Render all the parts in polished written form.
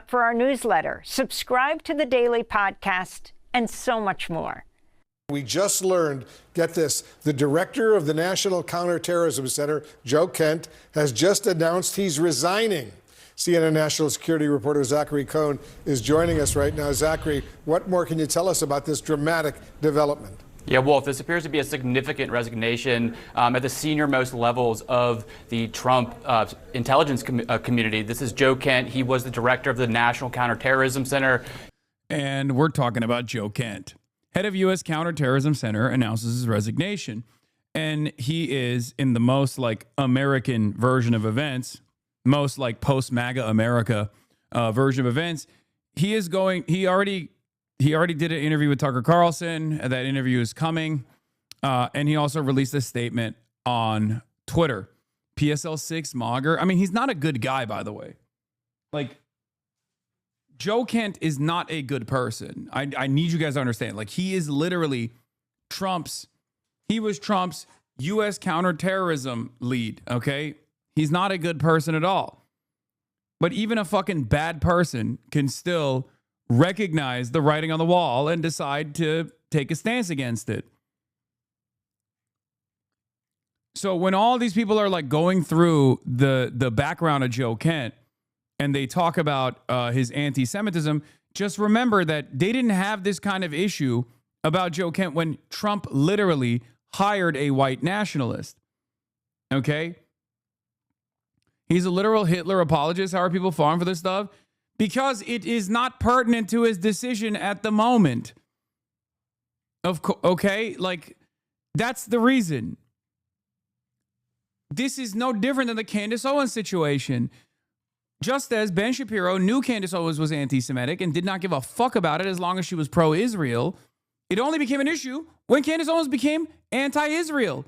For our newsletter, subscribe to the daily podcast, and so much more. We just learned, get this, the director of the National Counterterrorism Center, Joe Kent, has just announced he's resigning. CNN national security reporter Zachary Cohn is joining us right now. Zachary, what more can you tell us about this dramatic development? Yeah, Wolf, this appears to be a significant resignation at the senior-most levels of the Trump intelligence community. This is Joe Kent. He was the director of the National Counterterrorism Center. And we're talking about Joe Kent. Head of U.S. Counterterrorism Center announces his resignation. And he is in the most like American version of events, most like post-MAGA America version of events. He already did an interview with Tucker Carlson. That interview is coming. And he also released a statement on Twitter. PSL 6 Mogger. I mean, he's not a good guy, by the way. Like, Joe Kent is not a good person. I need you guys to understand. Like, he is literally he was Trump's U.S. counterterrorism lead, okay? He's not a good person at all. But even a fucking bad person can still recognize the writing on the wall and decide to take a stance against it. So when all these people are like going through the background of Joe Kent and they talk about his anti-Semitism, just remember that they didn't have this kind of issue about Joe Kent when Trump literally hired a white nationalist. Okay? He's a literal Hitler apologist. How are people falling for this stuff? Because it is not pertinent to his decision at the moment. Okay? Like, that's the reason. This is no different than the Candace Owens situation. Just as Ben Shapiro knew Candace Owens was anti-Semitic and did not give a fuck about it as long as she was pro-Israel, it only became an issue when Candace Owens became anti-Israel.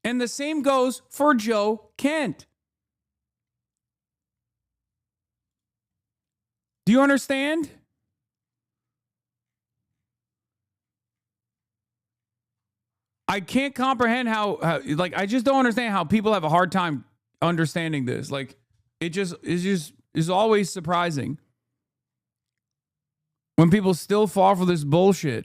And the same goes for Joe Kent. Do you understand? I can't comprehend how I just don't understand how people have a hard time understanding this. Like, it is always surprising when people still fall for this bullshit.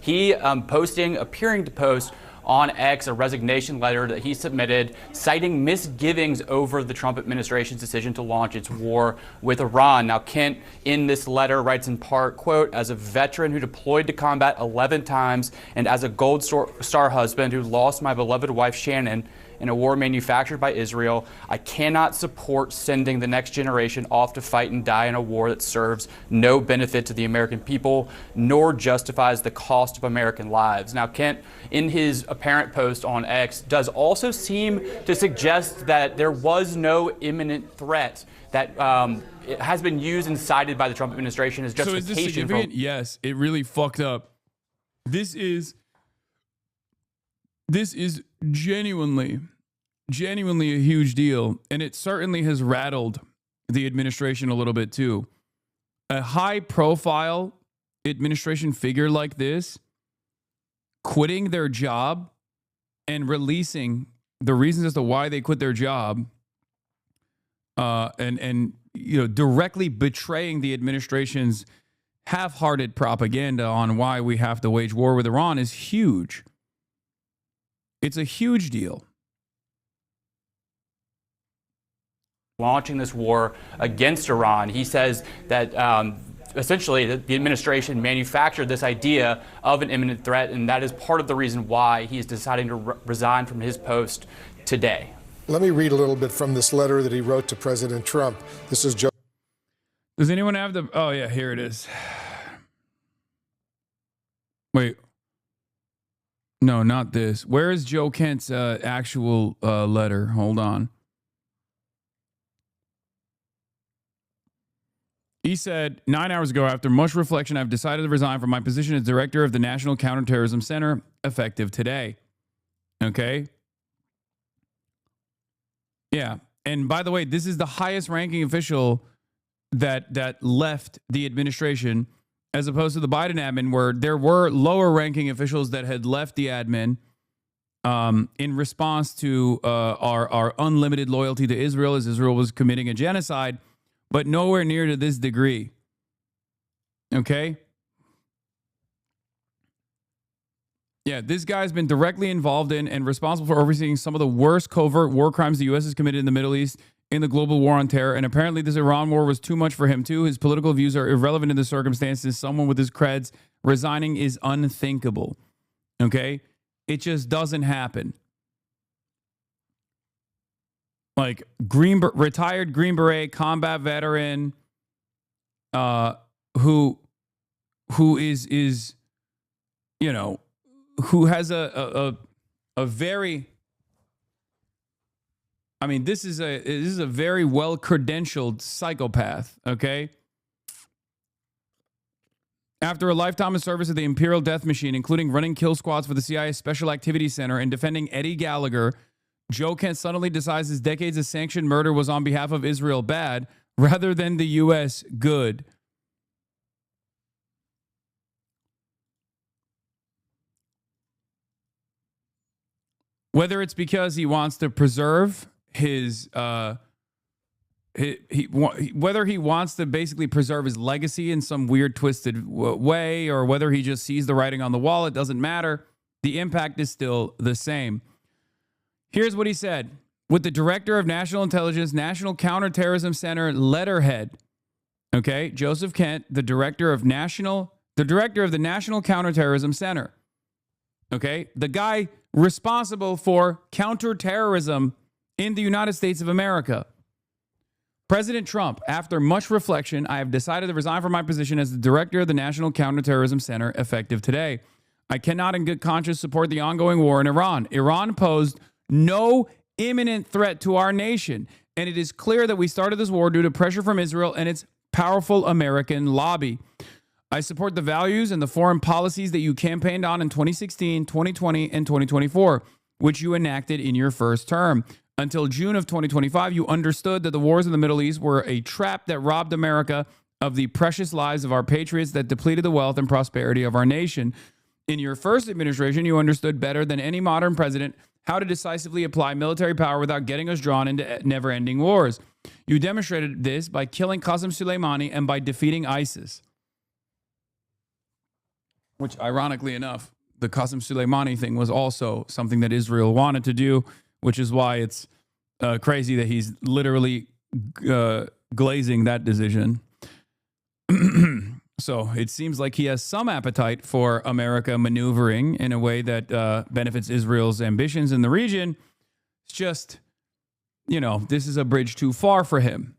He appearing to post on X a resignation letter that he submitted citing misgivings over the Trump administration's decision to launch its war with Iran. Now, Kent in this letter writes in part, quote, as a veteran who deployed to combat 11 times and as a Gold Star husband who lost my beloved wife Shannon in a war manufactured by Israel, I cannot support sending the next generation off to fight and die in a war that serves no benefit to the American people, nor justifies the cost of American lives. Now, Kent, in his apparent post on X, does also seem to suggest that there was no imminent threat that it has been used and cited by the Trump administration as justification. So is this significant? Yes, it really fucked up. This is genuinely a huge deal, and it certainly has rattled the administration a little bit too. A high-profile administration figure like this quitting their job and releasing the reasons as to why they quit their job, and directly betraying the administration's half-hearted propaganda on why we have to wage war with Iran is huge. It's a huge deal. Launching this war against Iran, he says that essentially the administration manufactured this idea of an imminent threat, and that is part of the reason why he is deciding to resign from his post today. Let me read a little bit from this letter that he wrote to President Trump. This is Joe. Does anyone have the... Oh, yeah, here it is. Wait. No, not this. Where is Joe Kent's actual letter? Hold on. He said, 9 hours ago, after much reflection, I've decided to resign from my position as director of the National Counterterrorism Center, effective today. Okay? Yeah. And by the way, this is the highest ranking official that left the administration, as opposed to the Biden admin, where there were lower ranking officials that had left the admin in response to our unlimited loyalty to Israel, as Israel was committing a genocide, but nowhere near to this degree. Okay? Yeah, this guy's been directly involved in and responsible for overseeing some of the worst covert war crimes the U.S. has committed in the Middle East in the global war on terror. And apparently this Iran war was too much for him, too. His political views are irrelevant in the circumstances. Someone with his creds resigning is unthinkable. Okay? It just doesn't happen. Like, retired Green Beret combat veteran who is, you know, who has a very, I mean, this is a very well credentialed psychopath. Okay. After a lifetime of service at the Imperial Death Machine, including running kill squads for the CIA Special Activities Center and defending Eddie Gallagher, Joe Kent suddenly decides his decades of sanctioned murder was on behalf of Israel bad rather than the U.S. good. Whether it's because he wants to preserve his, whether he wants to basically preserve his legacy in some weird twisted way, or whether he just sees the writing on the wall, it doesn't matter. The impact is still the same. Here's what he said. With the Director of National Intelligence, National Counterterrorism Center letterhead, okay, Joseph Kent, the Director of the National Counterterrorism Center, okay, the guy responsible for counterterrorism in the United States of America. President Trump, after much reflection, I have decided to resign from my position as the Director of the National Counterterrorism Center effective today. I cannot in good conscience support the ongoing war in Iran. Iran posed no imminent threat to our nation, and it is clear that we started this war due to pressure from Israel and its powerful American lobby. I support the values and the foreign policies that you campaigned on in 2016, 2020, and 2024, which you enacted in your first term. Until June of 2025, you understood that the wars in the Middle East were a trap that robbed America of the precious lives of our patriots, that depleted the wealth and prosperity of our nation. In your first administration, you understood better than any modern president how to decisively apply military power without getting us drawn into never-ending wars. You demonstrated this by killing Qasem Soleimani and by defeating ISIS. Which, ironically enough, the Qasem Soleimani thing was also something that Israel wanted to do, which is why it's crazy that he's literally glazing that decision. So it seems like he has some appetite for America maneuvering in a way that benefits Israel's ambitions in the region. It's just, you know, this is a bridge too far for him.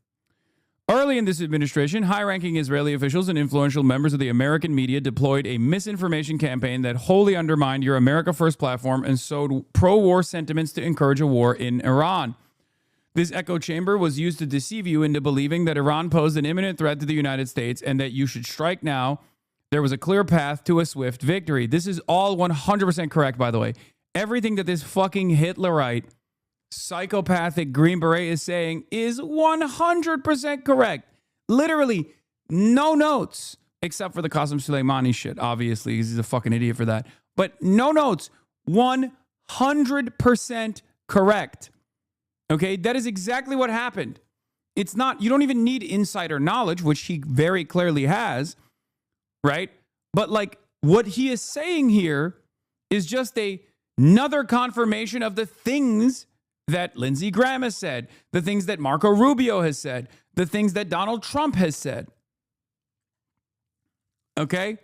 Early in this administration, high-ranking Israeli officials and influential members of the American media deployed a misinformation campaign that wholly undermined your America First platform and sowed pro-war sentiments to encourage a war in Iran. This echo chamber was used to deceive you into believing that Iran posed an imminent threat to the United States and that you should strike now. There was a clear path to a swift victory. This is all 100% correct, by the way. Everything that this fucking Hitlerite psychopathic Green Beret is saying is 100% correct. Literally no notes, except for the Qasem Soleimani shit. Obviously, he's a fucking idiot for that. But no notes. 100% correct. Okay, that is exactly what happened. It's not, you don't even need insider knowledge, which he very clearly has, right? But like what he is saying here is just another confirmation of the things that Lindsey Graham has said, the things that Marco Rubio has said, the things that Donald Trump has said. Okay?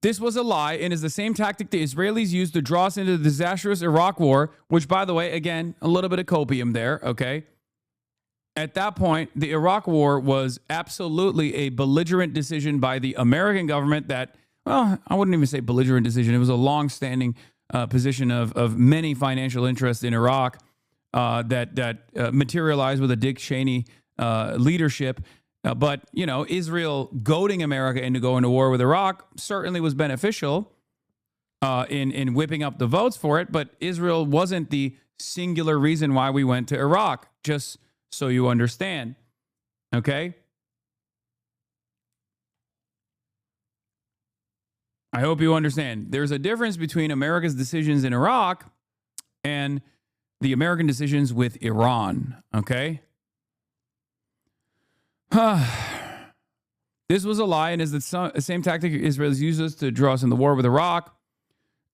This was a lie and is the same tactic the Israelis used to draw us into the disastrous Iraq war, which, by the way, again, a little bit of copium there, okay? At that point, the Iraq war was absolutely a belligerent decision by the American government that, well, I wouldn't even say belligerent decision. It was a long-standing position of many financial interests in Iraq that materialized with a Dick Cheney leadership. But, you know, Israel goading America into going to war with Iraq certainly was beneficial in whipping up the votes for it. But Israel wasn't the singular reason why we went to Iraq, just so you understand. Okay? I hope you understand. There's a difference between America's decisions in Iraq and the American decisions with Iran, okay? This was a lie and is the same tactic Israel uses to draw us in the war with Iraq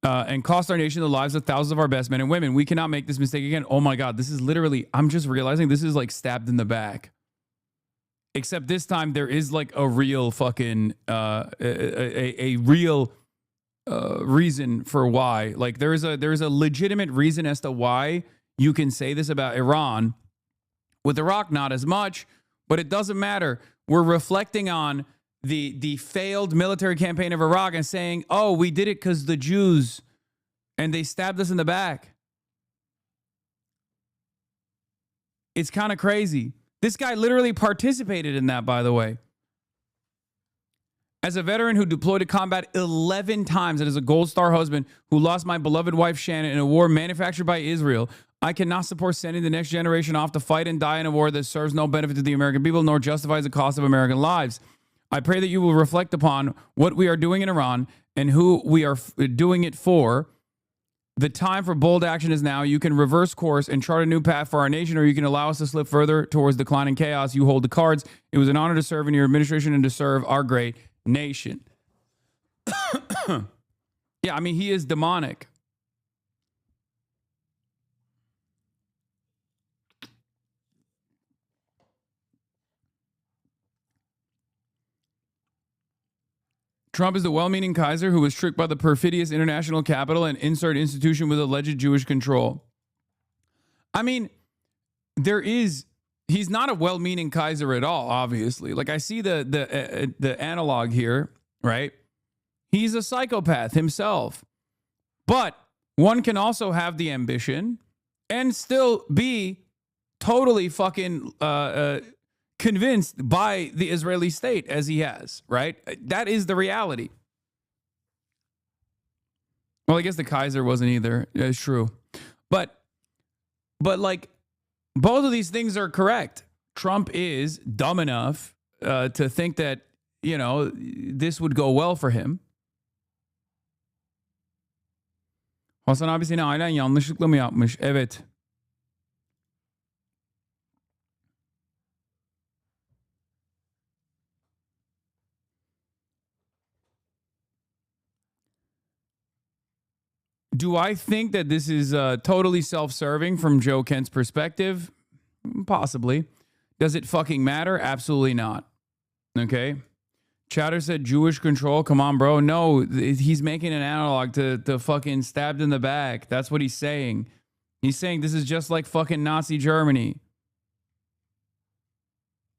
and cost our nation the lives of thousands of our best men and women. We cannot make this mistake again. Oh my God, this is literally, I'm just realizing this is like stabbed in the back. Except this time there is like a real fucking, a real reason for why. Like there's a legitimate reason as to why you can say this about Iran. With Iraq, not as much, but it doesn't matter. We're reflecting on the failed military campaign of Iraq and saying, oh, we did it because the Jews and they stabbed us in the back. It's kind of crazy. This guy literally participated in that, by the way. As a veteran who deployed to combat 11 times and as a Gold Star husband who lost my beloved wife Shannon in a war manufactured by Israel, I cannot support sending the next generation off to fight and die in a war that serves no benefit to the American people nor justifies the cost of American lives. I pray that you will reflect upon what we are doing in Iran and who we are doing it for. The time for bold action is now. You can reverse course and chart a new path for our nation, or you can allow us to slip further towards decline and chaos. You hold the cards. It was an honor to serve in your administration and to serve our great nation. Yeah, I mean, he is demonic. Trump is the well-meaning Kaiser who was tricked by the perfidious international capital and insert institution with alleged Jewish control. I mean, he's not a well-meaning Kaiser at all, obviously. Like I see the analog here, right? He's a psychopath himself. But one can also have the ambition and still be totally fucking convinced by the Israeli state as he has, right? That is the reality. Well, I guess the Kaiser wasn't either. It's true. But like both of these things are correct. Trump is dumb enough to think that, you know, this would go well for him. HasanAbi seni ailen yanlışlıkla mı yapmış? Evet. Do I think that this is totally self-serving from Joe Kent's perspective? Possibly. Does it fucking matter? Absolutely not. Okay. Chatter said Jewish control. Come on, bro. No, he's making an analog to fucking stabbed in the back. That's what he's saying. He's saying this is just like fucking Nazi Germany.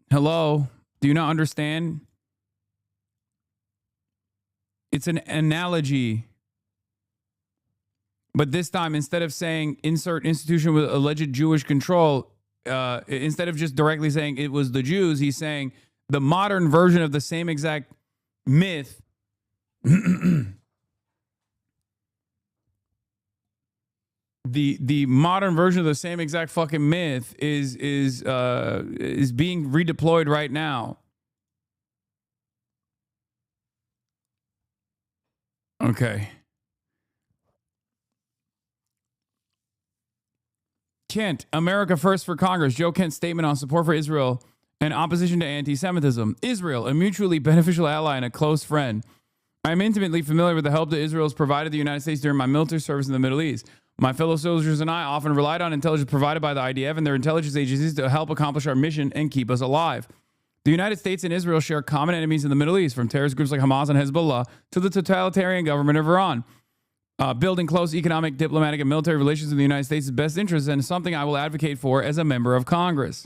Hello? Do you not understand? It's an analogy. But this time, instead of saying insert institution with alleged Jewish control, instead of just directly saying it was the Jews, he's saying the modern version of the same exact myth. The modern version of the same exact fucking myth is being redeployed right now. Okay. Kent, America First for Congress. Joe Kent's statement on support for Israel and opposition to anti-Semitism. Israel, a mutually beneficial ally and a close friend. I am intimately familiar with the help that Israel has provided the United States during my military service in the Middle East. My fellow soldiers and I often relied on intelligence provided by the IDF and their intelligence agencies to help accomplish our mission and keep us alive. The United States and Israel share common enemies in the Middle East, from terrorist groups like Hamas and Hezbollah to the totalitarian government of Iran. Building close economic, diplomatic, and military relations in the United States' best interest and something I will advocate for as a member of Congress.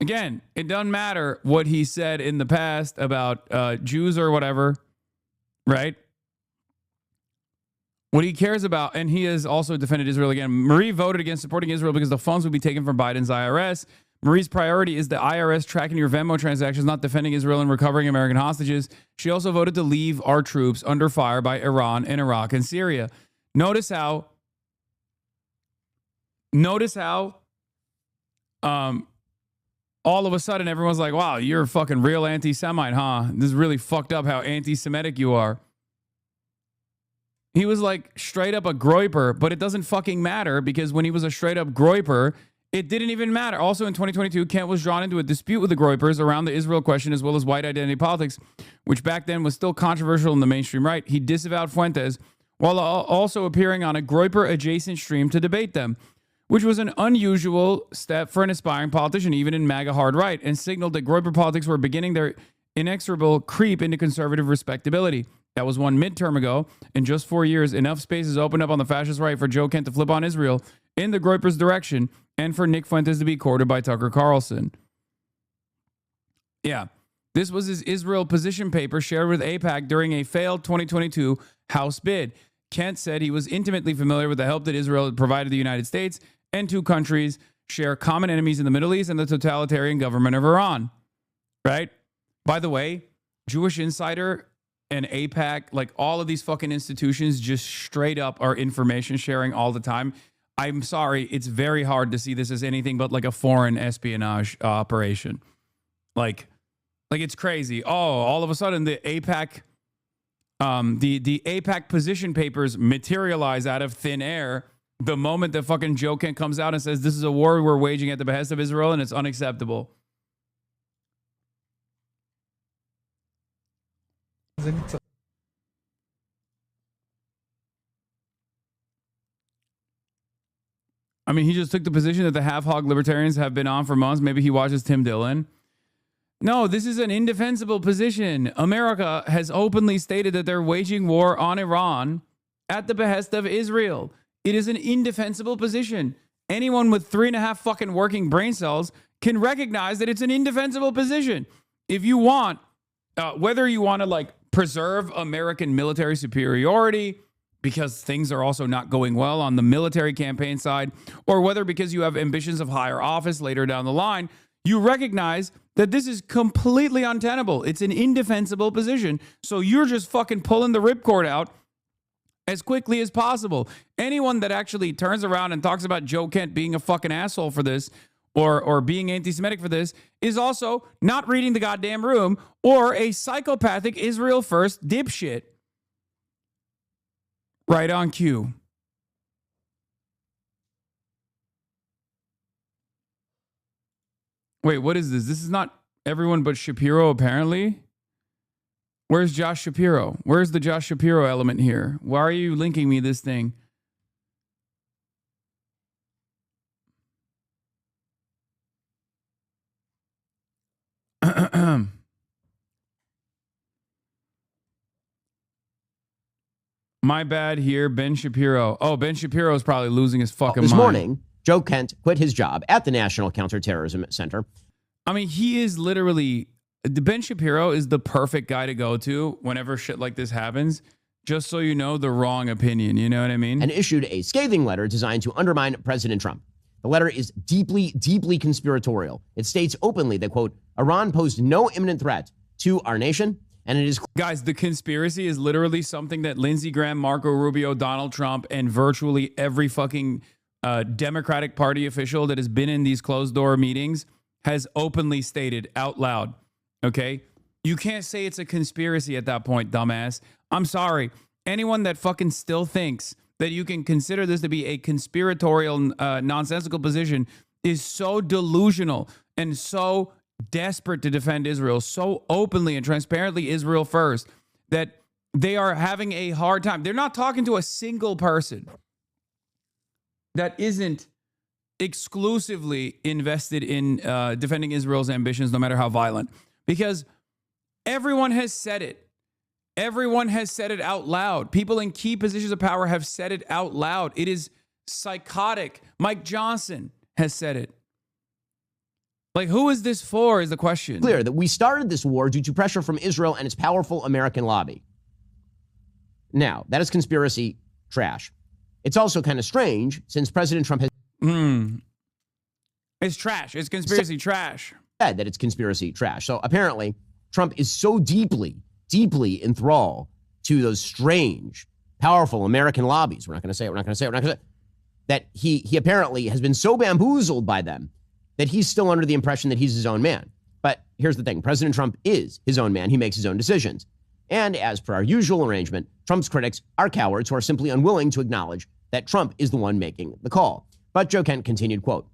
Again, it doesn't matter what he said in the past about Jews or whatever, right? What he cares about, and he has also defended Israel again. Marie voted against supporting Israel because the funds would be taken from Biden's IRS. Marie's priority is the IRS tracking your Venmo transactions, not defending Israel and recovering American hostages. She also voted to leave our troops under fire by Iran and Iraq and Syria. Notice how all of a sudden everyone's like, wow, you're a fucking real anti-Semite, huh? This is really fucked up how anti-Semitic you are. He was like straight up a groiper, but it doesn't fucking matter because when he was a straight up groiper, it didn't even matter. Also in 2022, Kent was drawn into a dispute with the groipers around the Israel question as well as white identity politics, which back then was still controversial in the mainstream right. He disavowed Fuentes while also appearing on a groiper adjacent stream to debate them, which was an unusual step for an aspiring politician, even in MAGA hard right, and signaled that groiper politics were beginning their inexorable creep into conservative respectability. That was one midterm ago. In just 4 years, enough spaces opened up on the fascist right for Joe Kent to flip on Israel in the groiper's direction and for Nick Fuentes to be courted by Tucker Carlson. Yeah, this was his Israel position paper shared with AIPAC during a failed 2022 House bid. Kent said he was intimately familiar with the help that Israel had provided the United States, and two countries share common enemies in the Middle East and the totalitarian government of Iran. Right? By the way, Jewish Insider and AIPAC, like all of these fucking institutions just straight up are information sharing all the time. I'm sorry, it's very hard to see this as anything but like a foreign espionage operation. Like it's crazy. Oh, all of a sudden the AIPAC, the AIPAC position papers materialize out of thin air the moment that fucking Joe Kent comes out and says this is a war we're waging at the behest of Israel and it's unacceptable. I mean, he just took the position that the half-hog libertarians have been on for months. Maybe he watches Tim Dillon. No, this is an indefensible position. America has openly stated that they're waging war on Iran at the behest of Israel. It is an indefensible position. Anyone with 3.5 fucking working brain cells can recognize that it's an indefensible position. If you want, whether you want to like preserve American military superiority because things are also not going well on the military campaign side, or whether because you have ambitions of higher office later down the line, you recognize that this is completely untenable. It's an indefensible position. So you're just fucking pulling the ripcord out as quickly as possible. Anyone that actually turns around and talks about Joe Kent being a fucking asshole for this or being anti-Semitic for this is also not reading the goddamn room or a psychopathic Israel first dipshit. Right on cue. Wait, what is this? This is not everyone but Shapiro, apparently. Where's Josh Shapiro? Where's the Josh Shapiro element here? Why are you linking me this thing? My bad here, Ben Shapiro. Oh, Ben Shapiro is probably losing his fucking mind. This morning, Joe Kent quit his job at the National Counterterrorism Center. I mean, he is literally... Ben Shapiro is the perfect guy to go to whenever shit like this happens, just so you know the wrong opinion. You know what I mean? And issued a scathing letter designed to undermine President Trump. The letter is deeply, deeply conspiratorial. It states openly that, quote, Iran posed no imminent threat to our nation, and it is... Guys, the conspiracy is literally something that Lindsey Graham, Marco Rubio, Donald Trump, and virtually every fucking Democratic Party official that has been in these closed-door meetings has openly stated out loud. Okay? You can't say it's a conspiracy at that point, dumbass. I'm sorry. Anyone that fucking still thinks that you can consider this to be a conspiratorial, nonsensical position is so delusional and so desperate to defend Israel, so openly and transparently Israel first, that they are having a hard time. They're not talking to a single person that isn't exclusively invested in defending Israel's ambitions, no matter how violent. Because everyone has said it. Everyone has said it out loud. People in key positions of power have said it out loud. It is psychotic. Mike Johnson has said it. Like, who is this for is the question. Clear that we started this war due to pressure from Israel and its powerful American lobby. Now, that is conspiracy trash. It's also kind of strange since President Trump has... It's trash. It's conspiracy trash. Said that it's conspiracy trash. So apparently, Trump is so deeply, deeply enthralled to those strange, powerful American lobbies. We're not going to say it. We're not going to say it. We're not going to say it. That he apparently has been so bamboozled by them that he's still under the impression that he's his own man. But here's the thing. President Trump is his own man. He makes his own decisions. And as per our usual arrangement, Trump's critics are cowards who are simply unwilling to acknowledge that Trump is the one making the call. But Joe Kent continued, quote,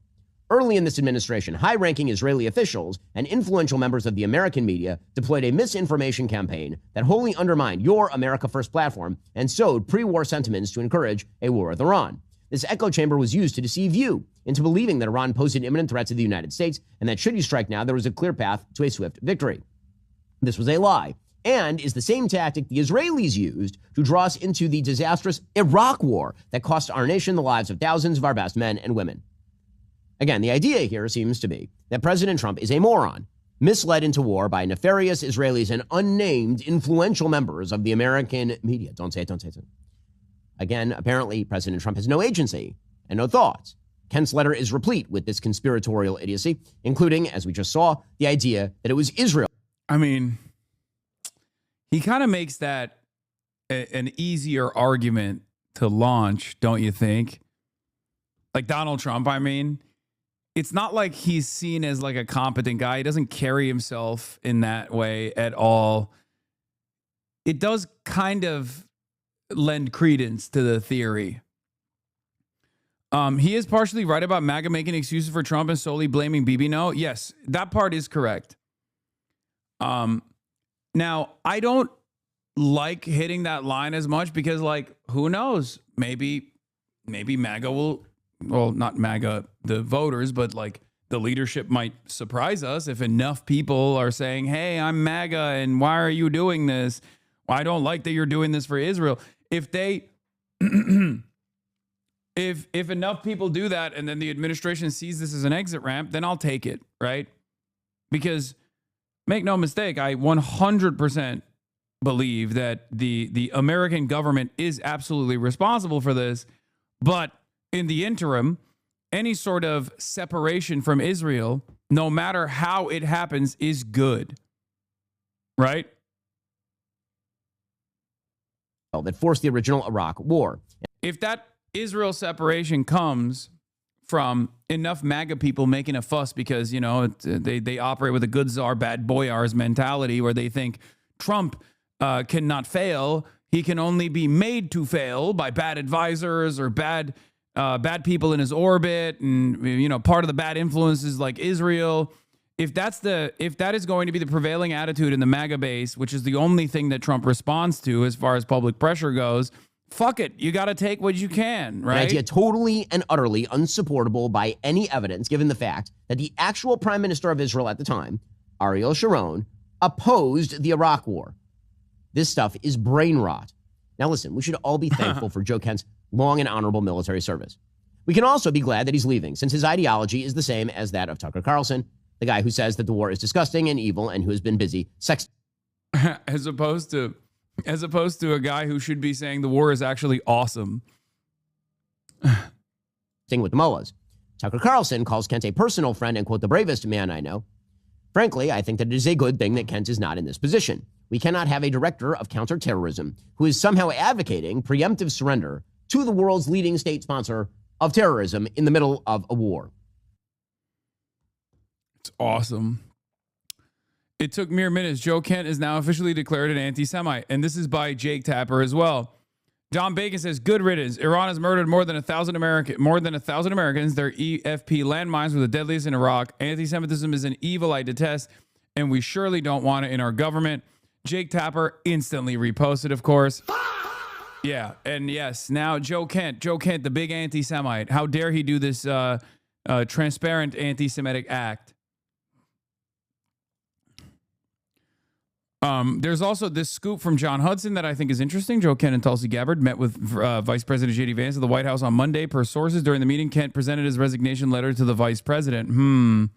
early in this administration, high-ranking Israeli officials and influential members of the American media deployed a misinformation campaign that wholly undermined your America First platform and sowed pre-war sentiments to encourage a war with Iran. This echo chamber was used to deceive you into believing that Iran posed an imminent threat to the United States and that should you strike now, there was a clear path to a swift victory. This was a lie and is the same tactic the Israelis used to draw us into the disastrous Iraq war that cost our nation the lives of thousands of our best men and women. Again, the idea here seems to be that President Trump is a moron, misled into war by nefarious Israelis and unnamed influential members of the American media. Don't say it, don't say it. Again, apparently, President Trump has no agency and no thoughts. Kent's letter is replete with this conspiratorial idiocy, including, as we just saw, the idea that it was Israel. I mean, he kind of makes that an easier argument to launch, don't you think? Like Donald Trump, I mean, it's not like he's seen as like a competent guy. He doesn't carry himself in that way at all. It does kind of lend credence to the theory. He is partially right about MAGA making excuses for Trump and solely blaming Bibi. No, yes, that part is correct. Now, I don't like hitting that line as much because, like, who knows? Maybe MAGA will, well, not MAGA, the voters, but like the leadership might surprise us if enough people are saying, hey, I'm MAGA and why are you doing this? Well, I don't like that you're doing this for Israel. If they, if enough people do that and then the administration sees this as an exit ramp, then I'll take it, right? Because make no mistake, I 100% believe that the American government is absolutely responsible for this. But in the interim, any sort of separation from Israel, no matter how it happens, is good. Right? That forced the original Iraq war. If that Israel separation comes from enough MAGA people making a fuss because, you know, they operate with a good czar, bad boyars mentality where they think Trump cannot fail. He can only be made to fail by bad advisors or bad people in his orbit. And, you know, part of the bad influences like Israel. If that is going to be the prevailing attitude in the MAGA base, which is the only thing that Trump responds to as far as public pressure goes, fuck it. You got to take what you can, right? An idea totally and utterly unsupportable by any evidence, given the fact that the actual prime minister of Israel at the time, Ariel Sharon, opposed the Iraq war. This stuff is brain rot. Now listen, we should all be thankful for Joe Kent's long and honorable military service. We can also be glad that he's leaving, since his ideology is the same as that of Tucker Carlson, the guy who says that the war is disgusting and evil and who has been busy sexting. As opposed to a guy who should be saying the war is actually awesome. With the mullahs. Tucker Carlson calls Kent a personal friend and, quote, the bravest man I know. Frankly, I think that it is a good thing that Kent is not in this position. We cannot have a director of counterterrorism who is somehow advocating preemptive surrender to the world's leading state sponsor of terrorism in the middle of a war. It's awesome. It took mere minutes. Joe Kent is now officially declared an anti-Semite. And this is by Jake Tapper as well. John Bacon says, good riddance. Iran has murdered more than 1,000 Americans. Their EFP landmines were the deadliest in Iraq. Anti-Semitism is an evil I detest, and we surely don't want it in our government. Jake Tapper instantly reposted, of course. Yeah, and yes, now Joe Kent, the big anti-Semite. How dare he do this transparent anti-Semitic act? There's also this scoop from John Hudson that I think is interesting. Joe Kent and Tulsi Gabbard met with Vice President J.D. Vance at the White House on Monday. Per sources, during the meeting, Kent presented his resignation letter to the vice president.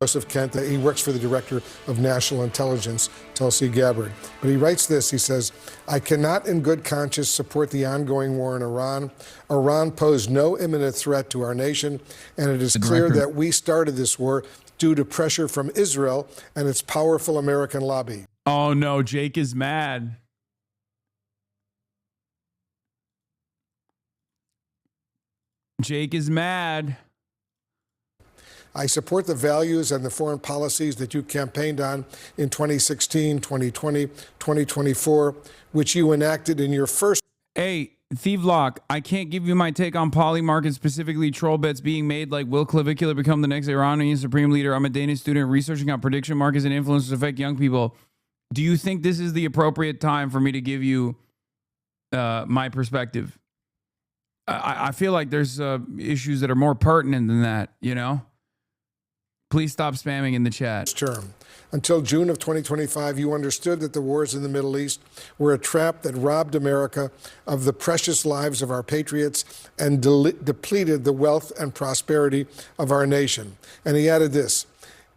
Joseph Kent, he works for the Director of National Intelligence, Tulsi Gabbard. But he writes this, he says, I cannot in good conscience support the ongoing war in Iran. Iran posed no imminent threat to our nation, and it is clear that we started this war due to pressure from Israel and its powerful American lobby. Oh no, Jake is mad. Jake is mad. I support the values and the foreign policies that you campaigned on in 2016, 2020, 2024, which you enacted in your first. Hey, Thievlock, I can't give you my take on Polymarket, specifically troll bets being made like will Clavicular become the next Iranian supreme leader? I'm a Danish student researching how prediction markets and influencers affect young people. Do you think this is the appropriate time for me to give you my perspective? I feel like there's issues that are more pertinent than that, you know? Please stop spamming in the chat. Term. Until June of 2025, you understood that the wars in the Middle East were a trap that robbed America of the precious lives of our patriots and depleted the wealth and prosperity of our nation. And he added this.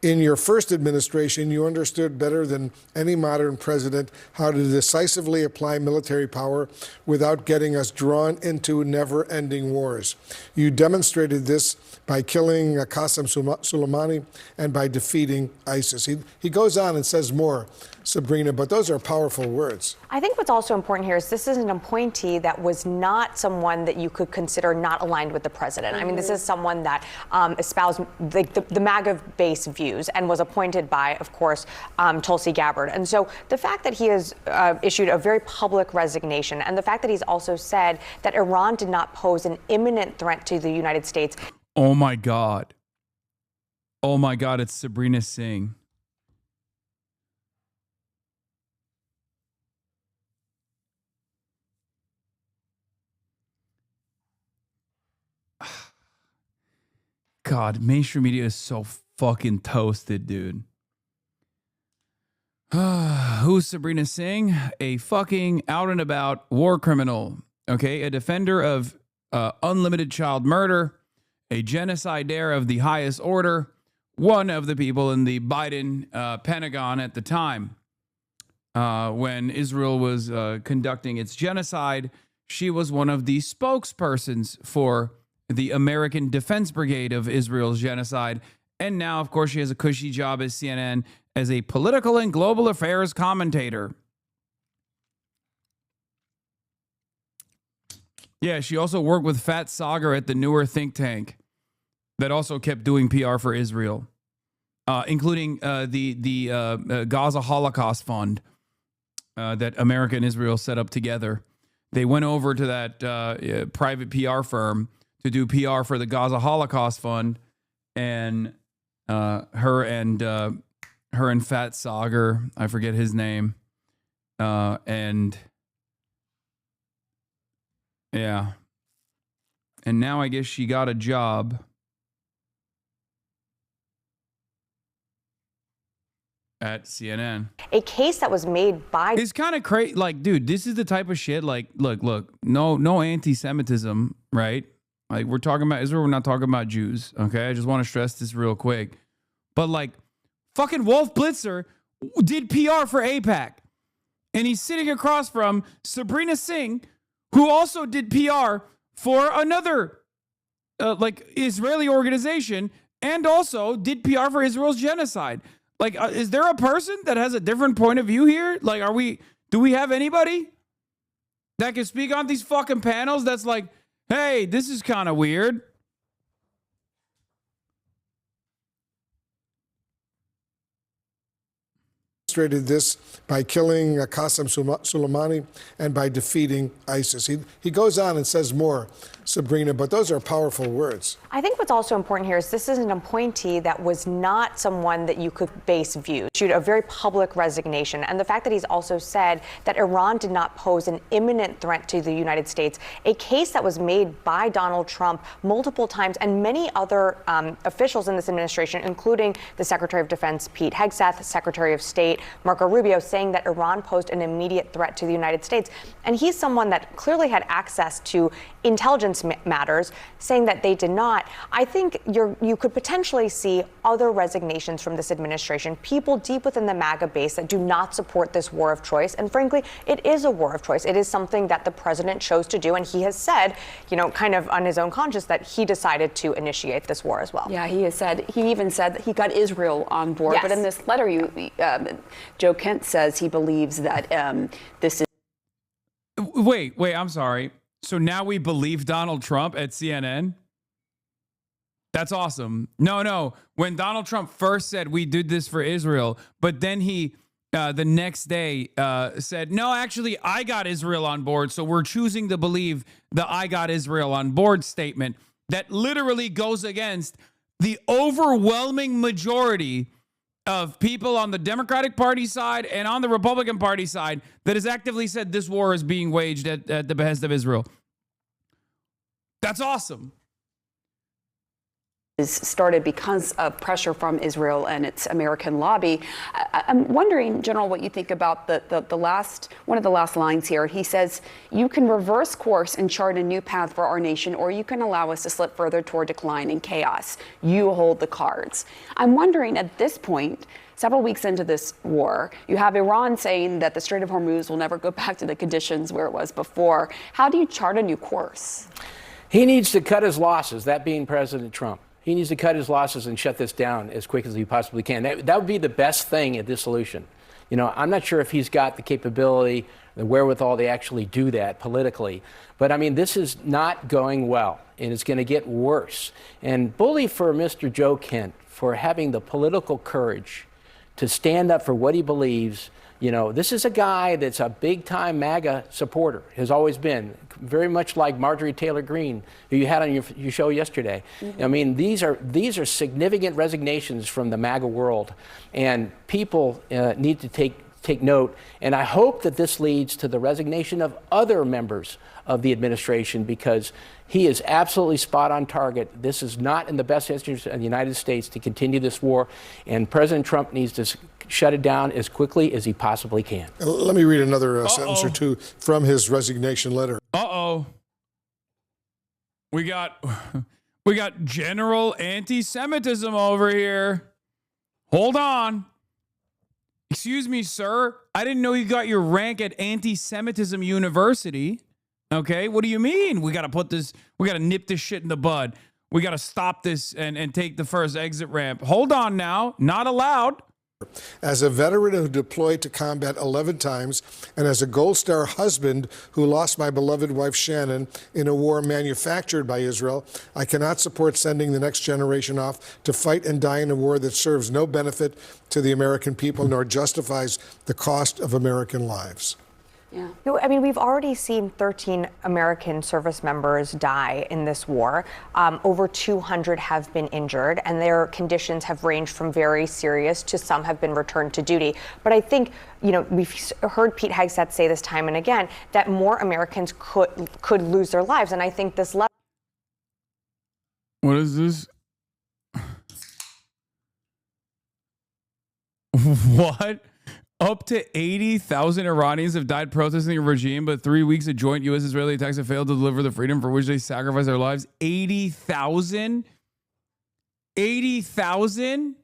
In your first administration, you understood better than any modern president how to decisively apply military power without getting us drawn into never-ending wars. You demonstrated this by killing Qasem Soleimani and by defeating ISIS. He goes on and says more, Sabrina, but those are powerful words. I think what's also important here is this is an appointee that was not someone that you could consider not aligned with the president. I mean, this is someone that espoused the MAGA base views and was appointed by, of course, Tulsi Gabbard. And so the fact that he has issued a very public resignation and the fact that he's also said that Iran did not pose an imminent threat to the United States. Oh, my God. Oh, my God. It's Sabrina Singh. God, mainstream media is so fucking toasted, dude. Who's Sabrina Singh? A fucking out and about war criminal. Okay, a defender of unlimited child murder, a genocidaire of the highest order, one of the people in the Biden Pentagon at the time when Israel was conducting its genocide. She was one of the spokespersons for the American Defense Brigade of Israel's genocide. And now, of course, she has a cushy job at CNN as a political and global affairs commentator. Yeah, she also worked with Fat Sagar at the newer think tank that also kept doing PR for Israel, including the Gaza Holocaust Fund that America and Israel set up together. They went over to that private PR firm to do PR for the Gaza Holocaust Fund, and her and Fat Sagar, I forget his name, and yeah, and now I guess she got a job at CNN. A case that was made by... It's kind of crazy. Like, dude, this is the type of shit. Like, look, no anti-Semitism, right? Like, we're talking about Israel, we're not talking about Jews, okay? I just want to stress this real quick. But, like, fucking Wolf Blitzer did PR for AIPAC. And he's sitting across from Sabrina Singh, who also did PR for another, Israeli organization, and also did PR for Israel's genocide. Like, is there a person that has a different point of view here? Like, do we have anybody that can speak on these fucking panels that's like, hey, this is kind of weird? Demonstrated this by killing Qasem Soleimani and by defeating ISIS. He goes on and says more, Sabrina, but those are powerful words. I think what's also important here is this is an appointee that was not someone that you could base views. Issued a very public resignation. And the fact that he's also said that Iran did not pose an imminent threat to the United States, a case that was made by Donald Trump multiple times and many other officials in this administration, including the Secretary of Defense, Pete Hegseth, Secretary of State, Marco Rubio, saying that Iran posed an immediate threat to the United States. And he's someone that clearly had access to intelligence matters, saying that they did not. I think you could potentially see other resignations from this administration, people deep within the MAGA base that do not support this war of choice. And frankly, it is a war of choice. It is something that the president chose to do. And he has said, kind of on his own conscience, that he decided to initiate this war as well. Yeah, he even said that he got Israel on board. Yes. But in this letter, Joe Kent says he believes that this is. Wait, I'm sorry. So now we believe Donald Trump at CNN? That's awesome. No. When Donald Trump first said we did this for Israel, but then he the next day said, no, actually, I got Israel on board. So we're choosing to believe the I got Israel on board statement that literally goes against the overwhelming majority of people on the Democratic Party side and on the Republican Party side that has actively said this war is being waged at the behest of Israel. That's awesome. Is started because of pressure from Israel and its American lobby. I'm wondering, General, what you think about the last one of the last lines here. He says, "You can reverse course and chart a new path for our nation, or you can allow us to slip further toward decline and chaos. You hold the cards." I'm wondering at this point, several weeks into this war, you have Iran saying that the Strait of Hormuz will never go back to the conditions where it was before. How do you chart a new course? He needs to cut his losses, that being President Trump. He needs to cut his losses and shut this down as quick as he possibly can. That would be the best thing at this solution. You know, I'm not sure if he's got the capability, the wherewithal to actually do that politically. But I mean, this is not going well, and it's going to get worse. And bully for Mr. Joe Kent for having the political courage to stand up for what he believes. You know, this is a guy that's a big-time MAGA supporter, has always been, very much like Marjorie Taylor Greene, who you had on your show yesterday. Mm-hmm. I mean, these are significant resignations from the MAGA world, and people need to take note. And I hope that this leads to the resignation of other members of the administration, because he is absolutely spot on target. This is not in the best interest of the United States to continue this war, and President Trump needs to shut it down as quickly as he possibly can. Let me read another sentence or two from his resignation letter. We got general anti-Semitism over here. Hold on. Excuse me, sir. I didn't know you got your rank at Anti-Semitism University. Okay, what do you mean? We got to nip this shit in the bud. We got to stop this and take the first exit ramp. Hold on now. Not allowed. As a veteran who deployed to combat 11 times, and as a Gold Star husband who lost my beloved wife Shannon in a war manufactured by Israel, I cannot support sending the next generation off to fight and die in a war that serves no benefit to the American people nor justifies the cost of American lives. Yeah. I mean, we've already seen 13 American service members die in this war. Over 200 have been injured, and their conditions have ranged from very serious to some have been returned to duty. But I think, you know, we've heard Pete Hegseth say this time and again that more Americans could lose their lives. And I think this level. What is this? What? Up to 80,000 Iranians have died protesting the regime, but 3 weeks of joint U.S.-Israeli attacks have failed to deliver the freedom for which they sacrificed their lives. 80,000? 80,000?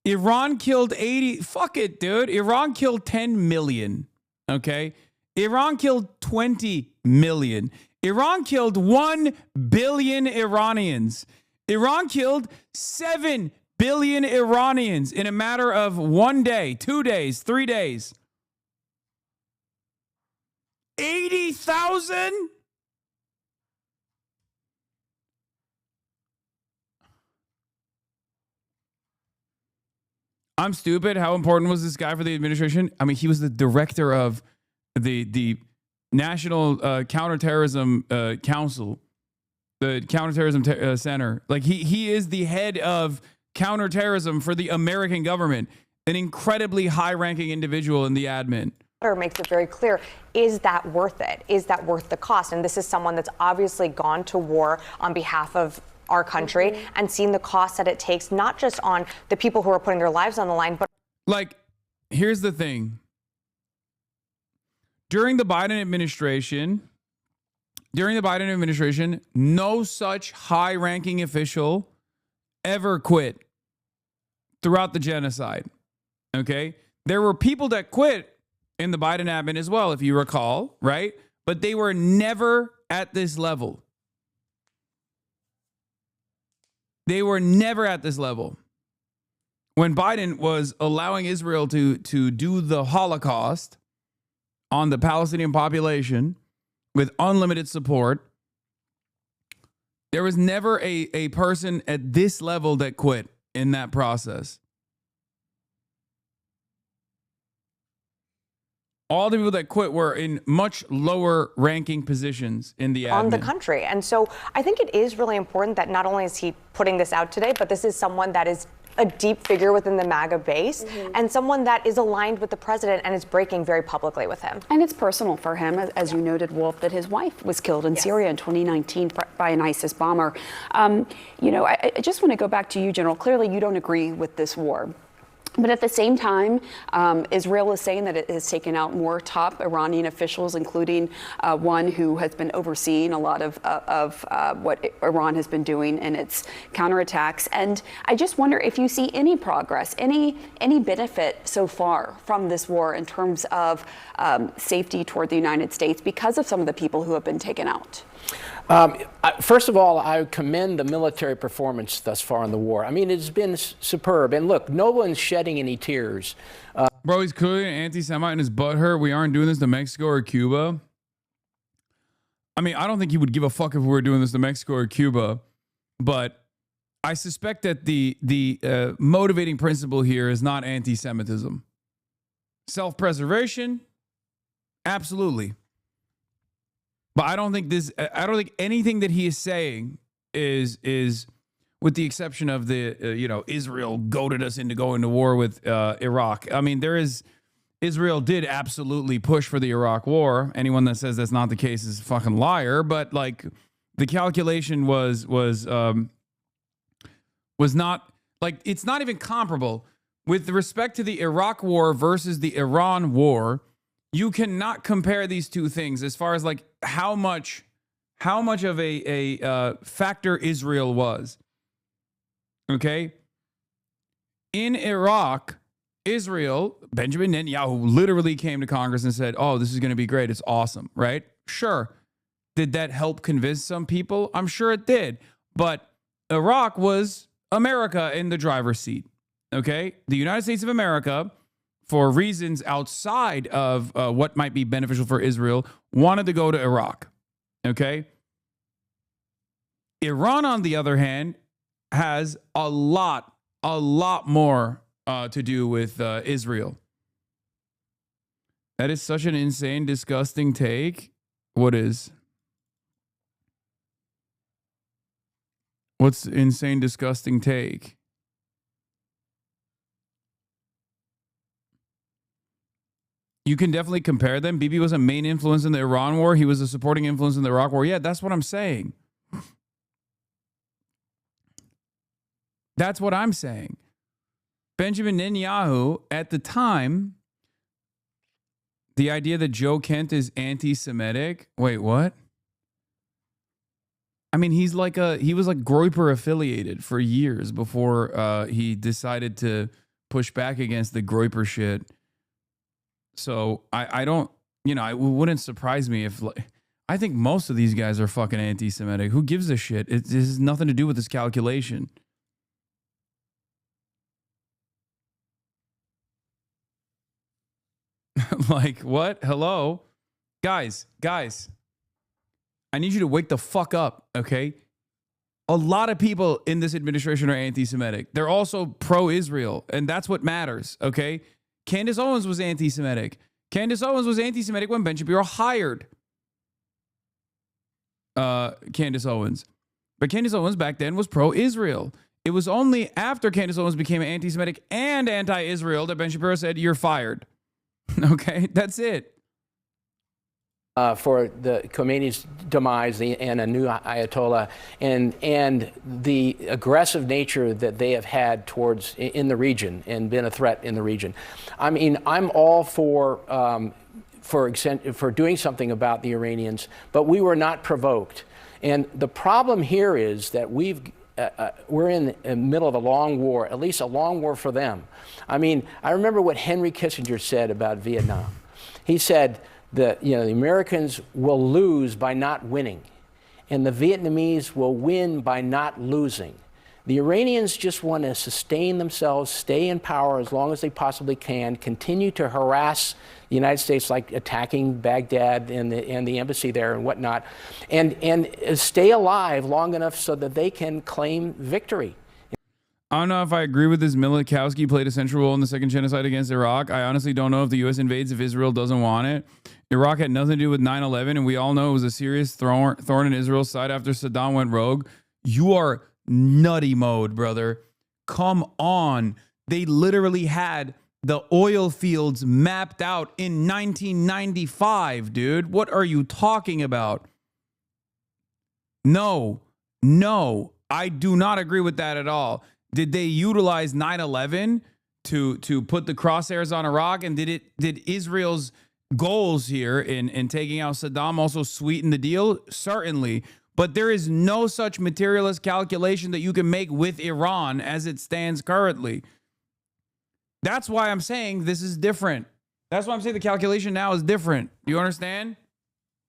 Iran killed 80. Fuck it, dude. Iran killed 10 million. Okay? Iran killed 20 million. Iran killed 1 billion Iranians. Iran killed 7 billion Iranians in a matter of 1 day, 2 days, 3 days. 80,000? I'm stupid. How important was this guy for the administration? I mean, he was the director of the National Counterterrorism Council, the Counterterrorism Center. Like he is the head of counterterrorism for the American government, an incredibly high-ranking individual in the admin. Makes it very clear, is that worth it? Is that worth the cost? And this is someone that's obviously gone to war on behalf of our country and seen the cost that it takes, not just on the people who are putting their lives on the line, but like, here's the thing. During the Biden administration, no such high-ranking official ever quit throughout the genocide. Okay? There were people that quit in the Biden admin as well, if you recall, right? But they were never at this level. They were never at this level. When Biden was allowing Israel to do the Holocaust on the Palestinian population with unlimited support, There was never a person at this level that quit in that process. All the people that quit were in much lower ranking positions in the admin. On the country. And so I think it is really important that not only is he putting this out today, but this is someone that is a deep figure within the MAGA base and someone that is aligned with the president and is breaking very publicly with him. And it's personal for him, as you noted, Wolf, that his wife was killed in Syria in 2019 by an ISIS bomber. You know, I just want to go back to you, General. Clearly, you don't agree with this war. But at the same time, Israel is saying that it has taken out more top Iranian officials, including one who has been overseeing a lot of what Iran has been doing in its counterattacks. And I just wonder if you see any progress, any benefit so far from this war in terms of safety toward the United States because of some of the people who have been taken out. First of all, I commend the military performance thus far in the war. I mean, it's been superb. And look, no one's shedding any tears. Bro, he's clearly an anti-Semite and his butt hurt. We aren't doing this to Mexico or Cuba. I mean, I don't think he would give a fuck if we were doing this to Mexico or Cuba. But I suspect that the motivating principle here is not anti-Semitism. Self-preservation, absolutely. But I don't think anything that he is saying is with the exception of the, Israel goaded us into going to war with Iraq. I mean, Israel did absolutely push for the Iraq war. Anyone that says that's not the case is a fucking liar. But like the calculation was not like, it's not even comparable with respect to the Iraq war versus the Iran war. You cannot compare these two things as far as like how much of a factor Israel was. Okay. In Iraq, Israel, Benjamin Netanyahu literally came to Congress and said, "Oh, this is going to be great. It's awesome." Right? Sure. Did that help convince some people? I'm sure it did. But Iraq was America in the driver's seat. Okay. The United States of America, for reasons outside of what might be beneficial for Israel, wanted to go to Iraq, okay? Iran, on the other hand, has a lot more to do with Israel. That is such an insane, disgusting take. What is? What's insane, disgusting take? You can definitely compare them. Bibi was a main influence in the Iran war. He was a supporting influence in the Iraq war. Yeah, that's what I'm saying. That's what I'm saying. Benjamin Netanyahu, at the time, the idea that Joe Kent is anti-Semitic. Wait, what? I mean, he was like Groyper affiliated for years before he decided to push back against the Groyper shit. So I don't, it wouldn't surprise me if, I think most of these guys are fucking anti-Semitic. Who gives a shit? This has nothing to do with this calculation. Like, what? Hello? Guys, I need you to wake the fuck up, okay? A lot of people in this administration are anti-Semitic. They're also pro-Israel, and that's what matters, okay? Candace Owens was anti-Semitic. Candace Owens was anti-Semitic when Ben Shapiro hired Candace Owens. But Candace Owens back then was pro-Israel. It was only after Candace Owens became anti-Semitic and anti-Israel that Ben Shapiro said, "You're fired." Okay, that's it. For the Khomeini's demise and a new Ayatollah and the aggressive nature that they have had towards in the region and been a threat in the region. I mean, I'm all for doing something about the Iranians, but we were not provoked. And the problem here is that we're in the middle of a long war, at least a long war for them. I mean, I remember what Henry Kissinger said about Vietnam. He said, the Americans will lose by not winning, and the Vietnamese will win by not losing. The Iranians just want to sustain themselves, stay in power as long as they possibly can, continue to harass the United States, like attacking Baghdad and the embassy there and whatnot, and stay alive long enough so that they can claim victory. I don't know if I agree with this. Milikowski played a central role in the second genocide against Iraq. I honestly don't know if the U.S. invades if Israel doesn't want it. Iraq had nothing to do with 9/11, and we all know it was a serious thorn in Israel's side after Saddam went rogue. You are nutty mode, brother. Come on. They literally had the oil fields mapped out in 1995, dude. What are you talking about? No, I do not agree with that at all. Did they utilize 9/11 to put the crosshairs on Iraq? And did Israel's goals here in taking out Saddam also sweeten the deal? Certainly. But there is no such materialist calculation that you can make with Iran as it stands currently. That's why I'm saying this is different. That's why I'm saying the calculation now is different. Do you understand?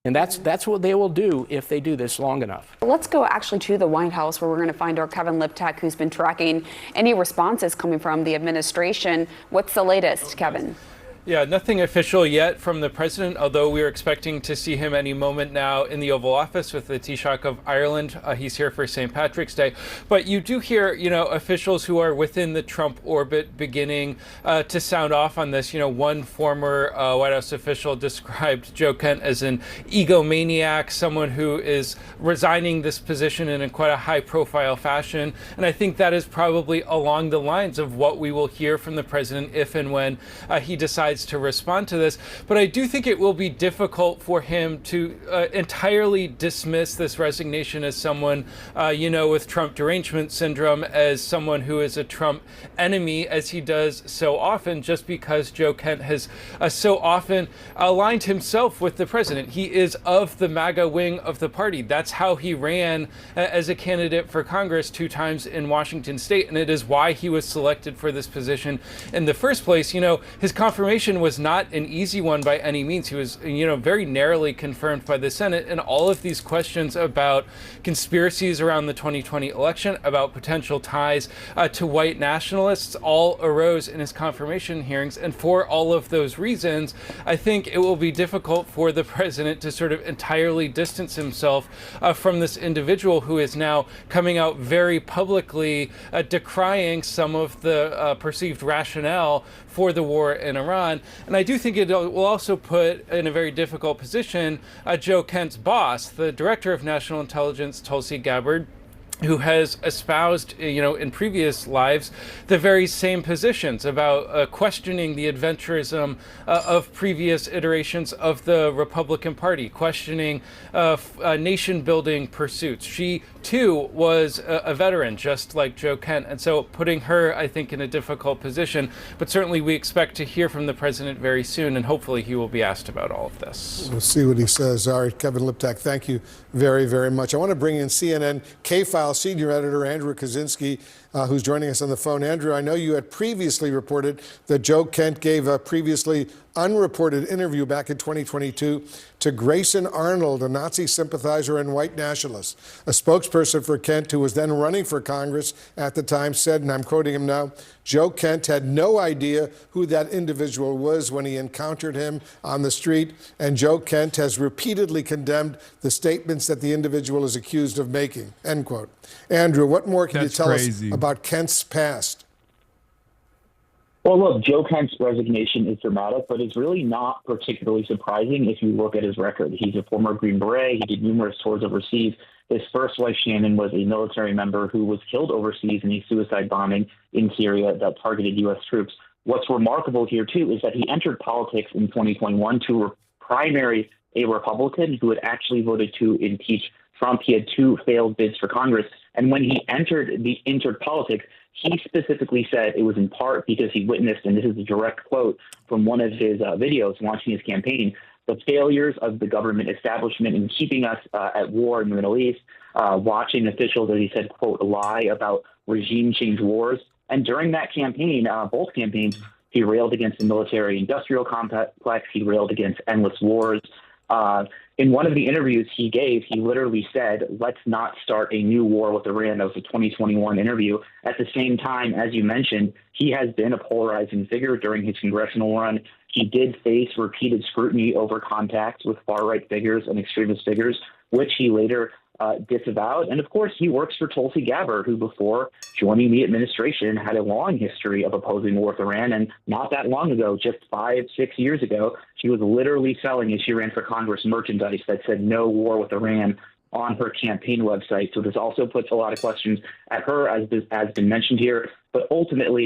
And that's what they will do if they do this long enough. Let's go actually to the White House, where we're going to find our Kevin Liptak, who's been tracking any responses coming from the administration. What's the latest, Kevin? Yeah, nothing official yet from the president, although we are expecting to see him any moment now in the Oval Office with the Taoiseach of Ireland. He's here for St. Patrick's Day. But you do hear, officials who are within the Trump orbit beginning to sound off on this. One former White House official described Joe Kent as an egomaniac, someone who is resigning this position in quite a high-profile fashion. And I think that is probably along the lines of what we will hear from the president if and when he decides to respond to this. But I do think it will be difficult for him to entirely dismiss this resignation as someone, with Trump derangement syndrome, as someone who is a Trump enemy, as he does so often, just because Joe Kent has so often aligned himself with the president. He is of the MAGA wing of the party. That's how he ran as a candidate for Congress 2 times in Washington state, and it is why he was selected for this position in the first place. His confirmation was not an easy one by any means. He was, very narrowly confirmed by the Senate, and all of these questions about conspiracies around the 2020 election, about potential ties to white nationalists, all arose in his confirmation hearings. And for all of those reasons, I think it will be difficult for the president to sort of entirely distance himself from this individual who is now coming out very publicly decrying some of the perceived rationale for the war in Iran. And I do think it will also put in a very difficult position Joe Kent's boss, the director of national intelligence, Tulsi Gabbard, who has espoused, in previous lives, the very same positions about questioning the adventurism of previous iterations of the Republican Party, questioning nation-building pursuits. She, too, was a veteran, just like Joe Kent, and so putting her, I think, in a difficult position. But certainly we expect to hear from the president very soon, and hopefully he will be asked about all of this. We'll see what he says. All right, Kevin Liptak, thank you very, very much. I want to bring in CNN K-File senior editor Andrew Kaczynski, who's joining us on the phone. Andrew, I know you had previously reported that Joe Kent gave a previously unreported interview back in 2022 to Grayson Arnold, a Nazi sympathizer and white nationalist. A spokesperson for Kent, who was then running for Congress at the time, said, and I'm quoting him now, Joe Kent had no idea who that individual was when he encountered him on the street, and Joe Kent has repeatedly condemned the statements that the individual is accused of making, end quote. Andrew, what more can you tell us about Kent's past? Well, look, Joe Kent's resignation is dramatic, but it's really not particularly surprising if you look at his record. He's a former Green Beret. He did numerous tours overseas. His first wife, Shannon, was a military member who was killed overseas in a suicide bombing in Syria that targeted U.S. troops. What's remarkable here, too, is that he entered politics in 2021 to primary a Republican who had actually voted to impeach Trump. He had 2 failed bids for Congress. And when he entered politics, he specifically said it was in part because he witnessed, and this is a direct quote from one of his videos launching his campaign, the failures of the government establishment in keeping us at war in the Middle East, watching officials, as he said, quote, lie about regime change wars. And during that campaign, both campaigns, he railed against the military-industrial complex. He railed against endless wars. In one of the interviews he gave, he literally said, let's not start a new war with Iran. That was a 2021 interview. At the same time, as you mentioned, he has been a polarizing figure during his congressional run. He did face repeated scrutiny over contacts with far-right figures and extremist figures, which he later disavowed. And of course, he works for Tulsi Gabbard, who before joining the administration had a long history of opposing war with Iran. And not that long ago, just 5-6 years ago, she was literally selling, as she ran for Congress, merchandise that said no war with Iran on her campaign website. So this also puts a lot of questions at her, as has been mentioned here. But ultimately,